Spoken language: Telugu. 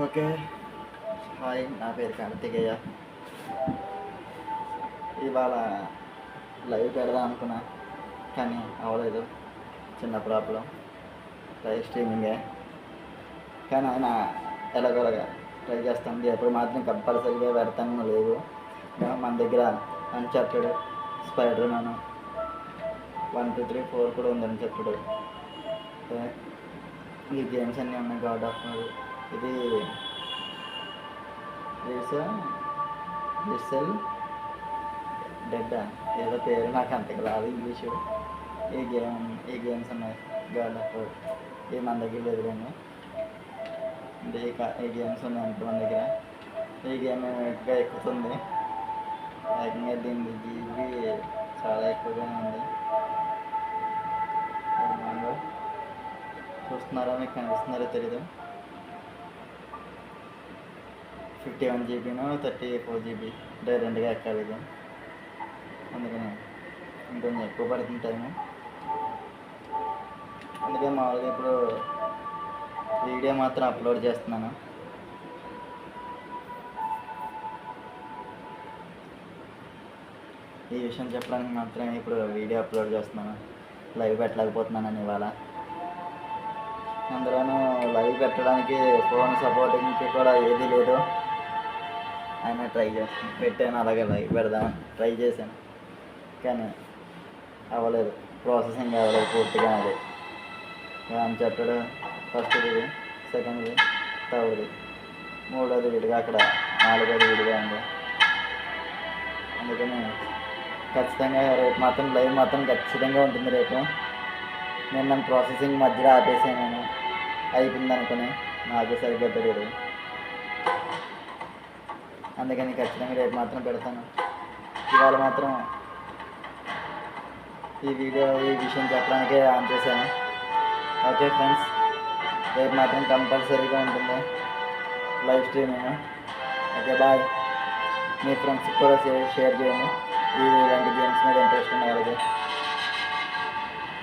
ఓకే. హాయ్, నా పేరు కార్తికేయ. ఇవాళ లైవ్ పెడదాం అనుకున్నా కానీ అవ్వలేదు. చిన్న ప్రాబ్లం. లైవ్ స్ట్రీమింగే కానీ ఆయన ఎలాగోలాగా ట్రై చేస్తాం. ఎప్పుడు మాత్రం కంపల్సరీగా పెడతాను లేదు. మన దగ్గర అన్చార్టెడ్, స్పైడర్ మ్యాన్ 1, 2, 3, 4 కూడా ఉంది. అన్చార్టెడ్ ఈ గేమ్స్ అన్నీ ఉన్నాయి. గాడ్ ఆఫ్ ఇది లిసల్ డెడ్ ఏదో పేరు నాకు అంతకు రాదు ఇంగ్లీషు. ఈ గేమ్స్ ఉన్నాయి. గాడ్ ఆఫ్ ఈ మన దగ్గర లేదు కానీ ఈ గేమ్స్ ఉన్నాయి అంటే మన దగ్గర. ఈ గేమ్ ఇంకా ఎక్కుతుంది. ఏకంగా దీని జీబీ చాలా ఎక్కువగానే ఉంది. చూస్తున్నారా, మీకు కనిపిస్తున్నారో తెలీదు. 51 జీబీనో 34 జీబీ అంటే రెండుగా ఎక్కాలి ఇది. అందుకని ఇంకొంచెం ఎక్కువ పడుతుంది టైము. అందుకే మామూలుగా ఇప్పుడు వీడియో మాత్రం అప్లోడ్ చేస్తున్నాను. ఈ విషయం చెప్పడానికి మాత్రమే ఇప్పుడు వీడియో అప్లోడ్ చేస్తున్నాను. లైవ్ పెట్టలేకపోతున్నాను ఇవాళ. అందులోనూ లైవ్ పెట్టడానికి ఫోన్ సపోర్టింగ్కి కూడా ఏదీ లేదు. అయినా ట్రై చేస్తాను. పెట్టాను, అలాగే లైవ్ పెడదామని ట్రై చేశాను కానీ అవ్వలేదు. ప్రాసెసింగ్ అవ్వలేదు పూర్తిగా. అది అన్చార్టెడ్ ఫస్ట్ది, సెకండ్ది, థర్డ్ది, మూడోది విడిగా, అక్కడ నాలుగోది విడిగా ఉంది. అందుకని ఖచ్చితంగా రేపు మాత్రం లైవ్ మాత్రం ఖచ్చితంగా ఉంటుంది. రేపు నేను ప్రాసెసింగ్ మధ్యలో ఆపేసాను. నేను అయిపోయింది అనుకుని నాకు సరిగ్గా తెలియదు. అందుకని ఖచ్చితంగా రేపు మాత్రం పెడతాను. ఇవాళ మాత్రం ఈ విషయం చెప్పడానికే ఆన్ చేశాను. ఓకే ఫ్రెండ్స్, రేపు మాత్రం కంపల్సరీగా ఉంటుంది లైవ్ స్ట్రీమింగ్. Okay, bye. మీ ఫ్రెండ్స్కి కూడా షేర్ చేయండి ఇలాంటి గేమ్స్ మీద ఇంట్రెస్ట్ ఉన్న వాళ్ళకి.